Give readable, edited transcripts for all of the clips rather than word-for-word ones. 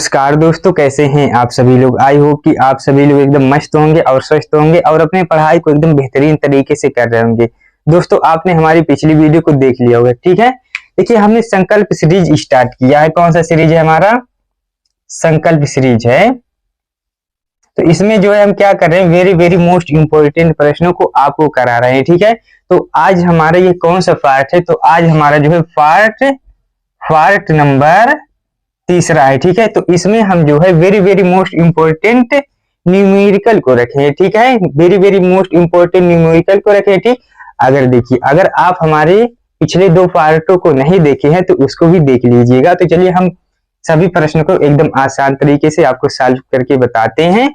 नमस्कार दोस्तों, कैसे हैं आप सभी लोग। आई होप कि आप सभी लोग एकदम मस्त होंगे और स्वस्थ होंगे और अपने पढ़ाई को एकदम बेहतरीन तरीके से कर रहे होंगे। दोस्तों, आपने हमारी पिछली वीडियो को देख लिया होगा, ठीक है। देखिए, हमने संकल्प सीरीज स्टार्ट किया है। कौन सा सीरीज है हमारा? संकल्प सीरीज है। तो इसमें जो है हम क्या कर रहे हैं, वेरी वेरी मोस्ट इंपोर्टेंट प्रश्नों को आपको करा रहे हैं, ठीक है। तो आज हमारा ये कौन सा पार्ट है? तो आज हमारा जो है पार्ट नंबर तीसरा है, ठीक है। तो इसमें हम जो है very very most important numerical को रखें, ठीक है। Very very most important numerical को रखें, ठीक। अगर देखिए, अगर आप हमारे पिछले दो पार्टों को नहीं देखे हैं तो उसको भी देख लीजिएगा। तो चलिए हम सभी प्रश्नों को एकदम आसान तरीके से आपको सॉल्व करके बताते हैं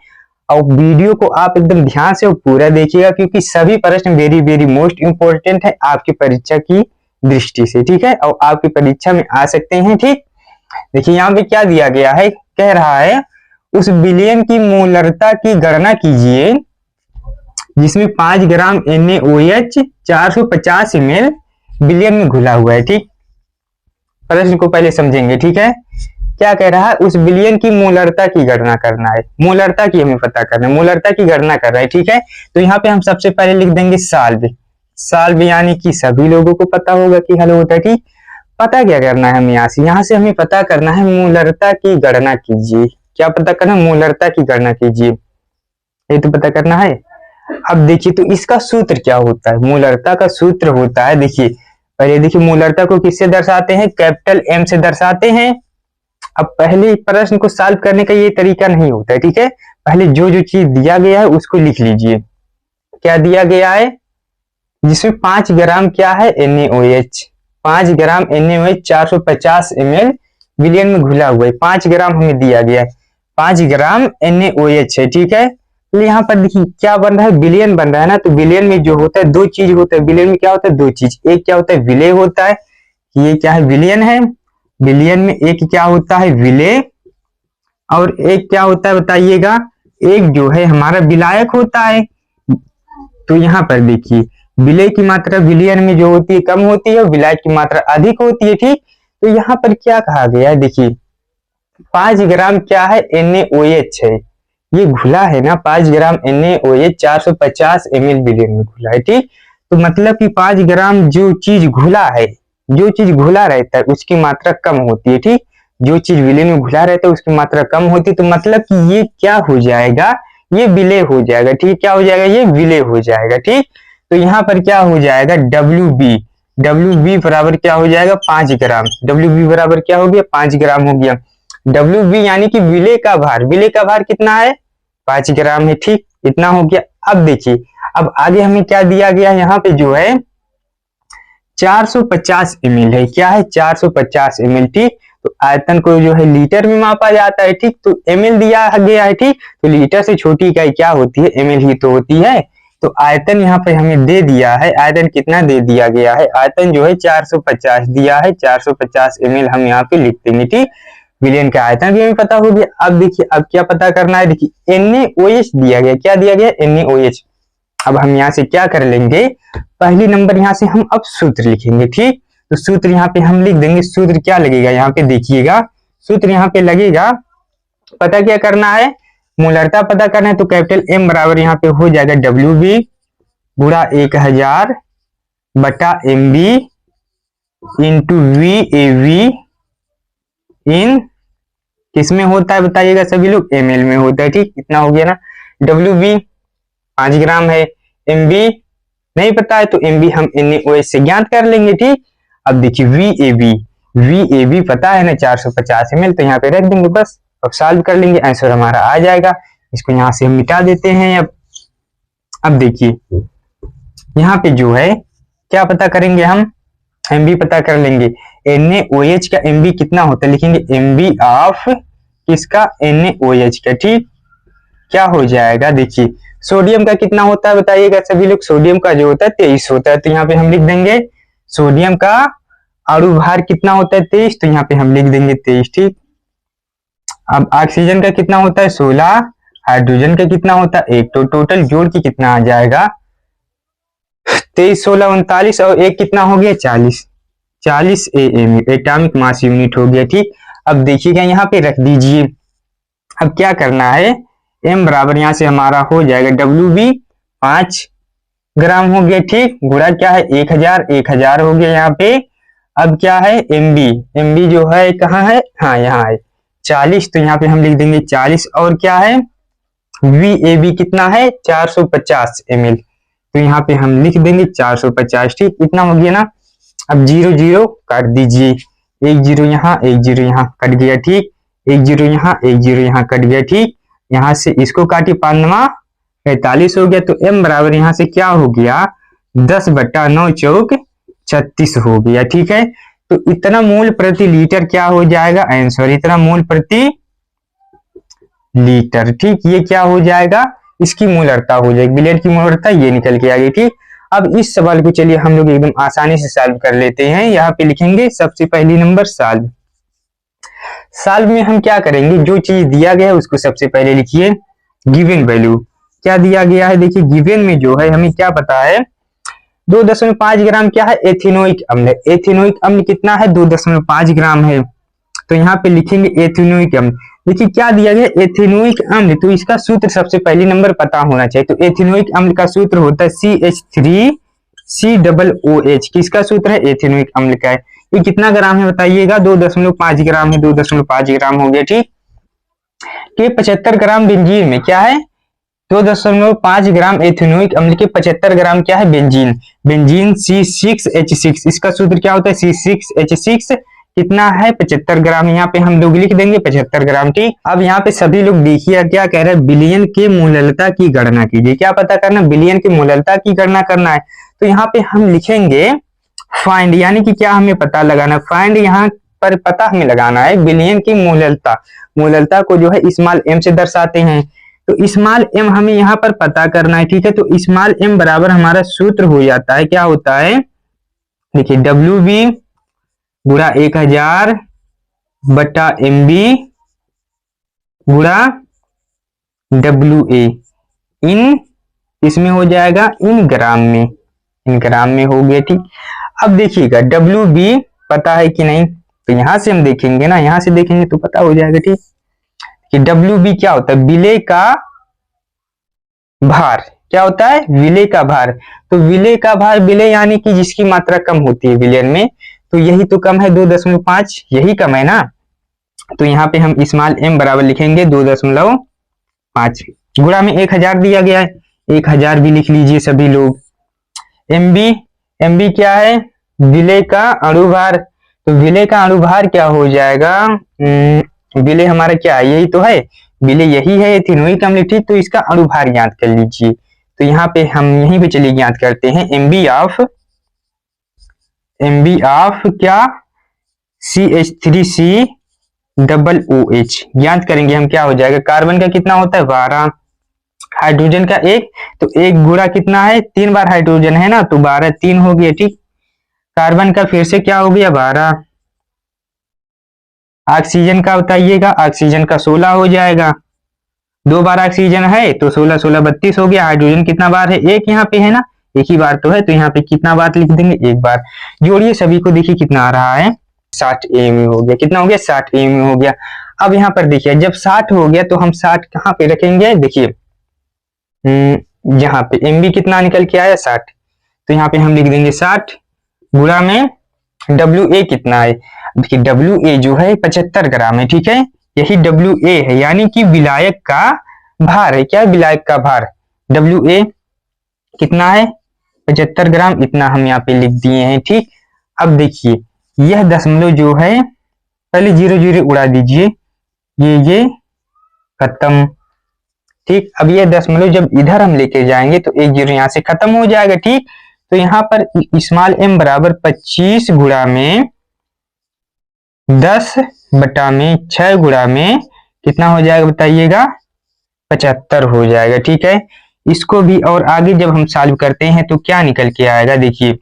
और वीडियो को आप एकदम ध्यान से पूरा देखिएगा, क्योंकि सभी प्रश्न वेरी वेरी मोस्ट इंपोर्टेंट है आपकी परीक्षा की दृष्टि से, ठीक है, और आपकी परीक्षा में आ सकते हैं, ठीक। देखिए यहाँ पे क्या दिया गया है, कह रहा है उस विलयन की मोलरता की गणना कीजिए जिसमें 5 ग्राम NaOH 450 ml विलयन में घुला हुआ है, ठीक। प्रश्न को पहले समझेंगे, ठीक है। क्या कह रहा है? उस विलयन की मोलरता की गणना करना है। मोलरता की हमें पता करना है, मोलरता की गणना कर रहा है, ठीक है। तो यहाँ पे हम सबसे पहले लिख देंगे साल्व यानी कि सभी लोगों को पता होगा कि हल होता है, ठीक। पता क्या करना है हमें? यहाँ से हमें पता करना है मोलरता की गणना कीजिए। क्या पता करना? मोलरता की गणना कीजिए, ये तो पता करना है। अब देखिए, तो इसका सूत्र क्या होता है? मोलरता का सूत्र होता है, देखिए पहले देखिए, मोलरता को किससे दर्शाते हैं? कैपिटल M से दर्शाते हैं। अब पहले प्रश्न को सॉल्व करने का ये तरीका नहीं होता है, ठीक है। पहले जो जो चीज दिया गया है उसको लिख लीजिए। क्या दिया गया है? जिसमें 5 ग्राम क्या है? NaOH 5 ग्राम NaOH 450 ml विलयन में घुला हुआ है। 5 ग्राम हमें दिया गया है, 5 ग्राम NaOH है, ठीक है। तो यहाँ पर देखिए क्या बन रहा है, विलयन बन रहा है ना। तो विलयन में जो होता है दो चीज होता है। विलयन में क्या होता है? दो चीज। एक क्या होता है? विलेय होता है। ये क्या है? विलयन है। विलयन में एक क्या होता है? विलेय, और एक क्या होता है बताइएगा? एक जो है हमारा विलायक होता है। तो यहाँ पर देखिए, विलेय की मात्रा विलयन में जो होती है कम होती है, विलायक की मात्रा अधिक होती है, ठीक। तो यहाँ पर क्या कहा गया है? देखिए 5 ग्राम क्या है? NaOH है, ये घुला है ना। 5 ग्राम NaOH 450 ml विलयन में घुला है, ठीक। तो मतलब कि 5 ग्राम जो चीज घुला है, जो चीज घुला रहता है उसकी मात्रा कम होती है, ठीक। जो चीज विलयन में घुला रहता है उसकी मात्रा कम होती है। तो मतलब कि ये क्या हो जाएगा? ये विलेय हो जाएगा, ठीक। क्या हो जाएगा? ये विलेय हो जाएगा, ठीक। तो यहाँ पर क्या हो जाएगा? WB बराबर क्या हो जाएगा? 5 ग्राम। WB बराबर क्या हो गया? 5 ग्राम हो गया। WB यानी कि विलेय का भार। विलेय का भार कितना है? 5 ग्राम है, ठीक। इतना हो गया। अब देखिए, अब आगे हमें क्या दिया गया? यहाँ पे जो है 450 ml है। क्या है? 450 ml, ठीक। तो आयतन को जो है लीटर में मापा जाता है, ठीक। तो ml दिया गया है, ठीक। तो लीटर से छोटी इकाई क्या होती है? ml ही तो होती है। तो आयतन यहाँ पे हमें दे दिया है। आयतन कितना दे दिया गया है? आयतन जो है 450 दिया है। 450 ml हम यहाँ पे लिख देंगे, ठीक। विलयन का आयतन भी हमें पता हो गया। अब देखिए, अब क्या पता करना है? देखिए NaOH दिया गया। क्या दिया गया? NaOH। अब हम यहाँ से क्या कर लेंगे? पहली नंबर यहाँ से हम अब सूत्र लिखेंगे, ठीक। तो सूत्र यहाँ पे हम लिख देंगे। सूत्र क्या लगेगा? यहाँ पे देखिएगा, सूत्र यहाँ पे लगेगा। पता क्या करना है? मोलरता पता करना है। तो कैपिटल M बराबर यहाँ पे हो जाएगा WB गुणा 1000 बटा MB इंटू VAV इन किसमें होता है बताइएगा सभी लोग? ml में होता है, ठीक। इतना हो गया ना। WB 5 ग्राम है, MB नहीं पता है तो MB हम NaOH से ज्ञात कर लेंगे, ठीक। अब देखिए VAB पता है ना 450 ml, तो यहाँ पे रख देंगे बस। अब सॉल्व कर लेंगे, आंसर हमारा आ जाएगा। इसको यहाँ से हम मिटा देते हैं। अब देखिए यहाँ पे जो है क्या पता करेंगे हम? MB पता कर लेंगे। NaOH का MB कितना होता है? लिखेंगे MB ऑफ किसका? NaOH का, ठीक। क्या हो जाएगा? देखिए सोडियम का कितना होता है बताइएगा सभी लोग? सोडियम का जो होता है 23 होता है। तो यहाँ पे हम लिख देंगे सोडियम का अणु भार कितना होता है? 23। तो यहाँ पे हम लिख देंगे 23, ठीक। अब ऑक्सीजन का कितना होता है? 16। हाइड्रोजन का कितना होता है? 1। तो टोटल जोड़ के कितना आ जाएगा? 23, 16, 39 और 1 कितना हो गया? 40 AMU एटॉमिक मास यूनिट हो गया, ठीक। अब देखिएगा यहाँ पे रख दीजिए। अब क्या करना है, m बराबर यहाँ से हमारा हो जाएगा WB 5 ग्राम हो गया, ठीक। गुणा क्या है 1000 हो गया यहाँ पे। अब क्या है MB जो है कहाँ है, हाँ यहाँ है 40, तो यहाँ पे हम लिख देंगे 40। और क्या है VAB कितना है 450 ml, तो यहाँ पे हम लिख देंगे 450, ठीक। इतना हो गया ना। अब 0 0 काट दीजिए, 1 0 यहाँ 1 0 यहाँ कट गया, ठीक। 1 0 यहाँ 1 0 यहाँ कट गया, ठीक। यहाँ से इसको काटी 5 45 हो गया, तो m बराबर यहाँ से क्या हो गया 10/9 चौक 36 हो गया, ठीक है। तो इतना मोल प्रति लीटर क्या हो जाएगा आंसर, इतना मोल प्रति लीटर, ठीक। ये क्या हो जाएगा, इसकी मोलरता हो जाएगी, बिलियन की मोलरता ये निकल के आ गई, ठीक। अब इस सवाल को चलिए हम लोग एकदम आसानी से सॉल्व कर लेते हैं। यहाँ पे लिखेंगे सबसे पहली नंबर सॉल्व। सॉल्व में हम क्या करेंगे, जो चीज दिया गया है उसको सबसे पहले लिखिए। गिवन वैल्यू क्या दिया गया है, देखिए गिवन में जो है हमें क्या पता है 2.5 ग्राम क्या है एथेनोइक अम्ल। एथेनोइक अम्ल कितना है 2.5 ग्राम है, तो यहाँ पे लिखेंगे एथेनोइक अम्ल। देखिए क्या दिया गया एथेनोइक अम्ल, तो इसका सूत्र सबसे पहली नंबर पता होना चाहिए। तो एथेनोइक अम्ल का सूत्र होता है CH3COOH। किसका सूत्र है एथेनोइक अम्ल का है। ये कितना ग्राम है बताइएगा 2.5 ग्राम है, 2.5 ग्राम हो गया, ठीक। के 75 ग्राम बेंजीन में क्या है 2.5 ग्राम एथेनोइक अम्ल के 75 ग्राम क्या है बेंजीन। बेंजीन C6H6, इसका सूत्र क्या होता है C6H6 कितना है 75 ग्राम। यहाँ पे हम लोग लिख देंगे 75 ग्राम, ठीक। अब यहाँ पे सभी लोग देखिए क्या कह रहे हैं, बिलियन के मोललता की गणना कीजिए। क्या पता करना, बिलियन की मोललता की गणना करना है। तो यहाँ पे हम लिखेंगे फाइंड, यानी कि क्या हमें पता लगाना, फाइंड यहाँ पर पता हमें लगाना है बिलियन की मोललता। मोललता को जो है स्मॉल m से दर्शाते हैं, तो स्मॉल m हमें यहाँ पर पता करना है, ठीक है। तो स्मॉल m बराबर हमारा सूत्र हो जाता है, क्या होता है देखिए WB गुणा 1000/MB गुणा WA इन इसमें हो जाएगा इन ग्राम में, इन ग्राम में हो गया, ठीक। अब देखिएगा WB पता है कि नहीं, तो यहां से हम देखेंगे ना, यहां से देखेंगे तो पता हो जाएगा, ठीक। कि WB क्या होता है विलेय का भार, क्या होता है विलेय का भार। तो विलेय का भार, विलेय यानी कि जिसकी मात्रा कम होती है विलयन में, तो यही तो कम है 2.5, यही कम है ना। तो यहाँ पे हम स्मॉल m बराबर लिखेंगे 2.5 गुणा में 1000 दिया गया है, 1000 भी लिख लीजिए सभी लोग। MB क्या है विलेय का अणुभार, तो विलेय का अणुभार क्या हो जाएगा, विलेय हमारा क्या है यही तो है, विलेय यही है एथेनोइक अम्ल, ठीक। तो इसका अणुभार ज्ञात कर लीजिए। तो यहाँ पे हम यहीं पे चलिए ज्ञात करते हैं MB ऑफ क्या CH3COOH ज्ञात करेंगे हम, क्या हो जाएगा कार्बन का कितना होता है 12, हाइड्रोजन का 1, तो 1 गुणा कितना है 3 बार हाइड्रोजन है ना, तो 12 3 हो गया, ठीक। कार्बन का फिर से क्या हो गया 12, ऑक्सीजन का बताइएगा, ऑक्सीजन का 16 हो जाएगा, 2 बार ऑक्सीजन है तो 16 16 32 हो गया। हाइड्रोजन कितना बार है 1 यहाँ पे है ना, एक ही बार तो है, तो यहाँ पे कितना बार लिख देंगे 1 बार। जोड़िए सभी को, देखिए कितना आ रहा है 60 AMU हो गया, कितना हो गया 60 AMU हो गया। अब यहाँ पर देखिए जब 60 हो गया तो हम 60 कहाँ पे रखेंगे, देखिए यहाँ पे MB कितना निकल के आया 60, तो यहाँ पे हम लिख देंगे 60 गुणा में WA कितना है, देखिए WA जो है 75 ग्राम है, ठीक है। यही WA है यानी कि विलायक का भार है, क्या विलायक का भार WA कितना है 75 ग्राम, इतना हम यहाँ पे लिख दिए हैं, ठीक। अब देखिए यह दशमलव जो है पहले 0 0 उड़ा दीजिए, ये खत्म, ठीक। अब ये दशमलव जब इधर हम लेके जाएंगे तो 1 0 यहाँ से खत्म हो जाएगा, ठीक। तो यहाँ पर स्मॉल m बराबर 25 गुणा में 10/6 गुणा में कितना हो जाएगा बताइएगा 75 हो जाएगा, ठीक है। इसको भी और आगे जब हम सॉल्व करते हैं तो क्या निकल के आएगा, देखिए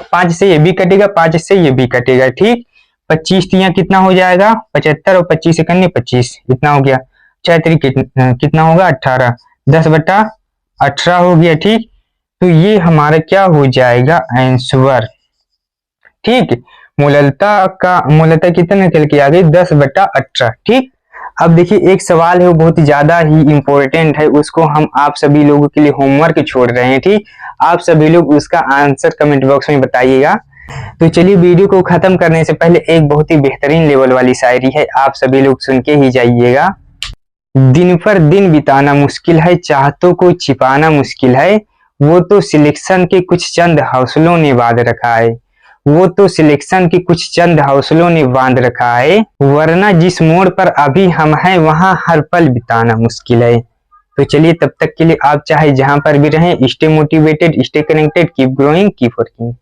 5 से ये भी कटेगा, 5 से ये भी कटेगा, ठीक। 25 यहाँ कितना हो जाएगा 75 और 25 से करने 25, इतना हो गया 4 कितना होगा 18, 10/18 हो गया, ठीक। तो ये हमारा क्या हो जाएगा आंसर, ठीक। मोललता कितना निकल के आ गई 10/18, ठीक। अब देखिए एक सवाल है, वो बहुत ही ज्यादा ही इम्पोर्टेंट है, उसको हम आप सभी लोगों के लिए होमवर्क छोड़ रहे हैं। ठीक, आप सभी लोग उसका आंसर कमेंट बॉक्स में बताइएगा। तो चलिए वीडियो को खत्म करने से पहले एक बहुत ही बेहतरीन लेवल वाली शायरी है, आप सभी लोग सुन के ही जाइएगा। दिन पर दिन बिताना मुश्किल है, चाहतों को छिपाना मुश्किल है, वो तो सिलेक्शन के कुछ चंद हौसलों ने बांध रखा है, वो तो सिलेक्शन के कुछ चंद हौसलों ने बांध रखा है, वरना जिस मोड़ पर अभी हम हैं वहां हर पल बिताना मुश्किल है। तो चलिए तब तक के लिए आप चाहे जहां पर भी रहें, stay motivated, stay connected, keep growing, keep working.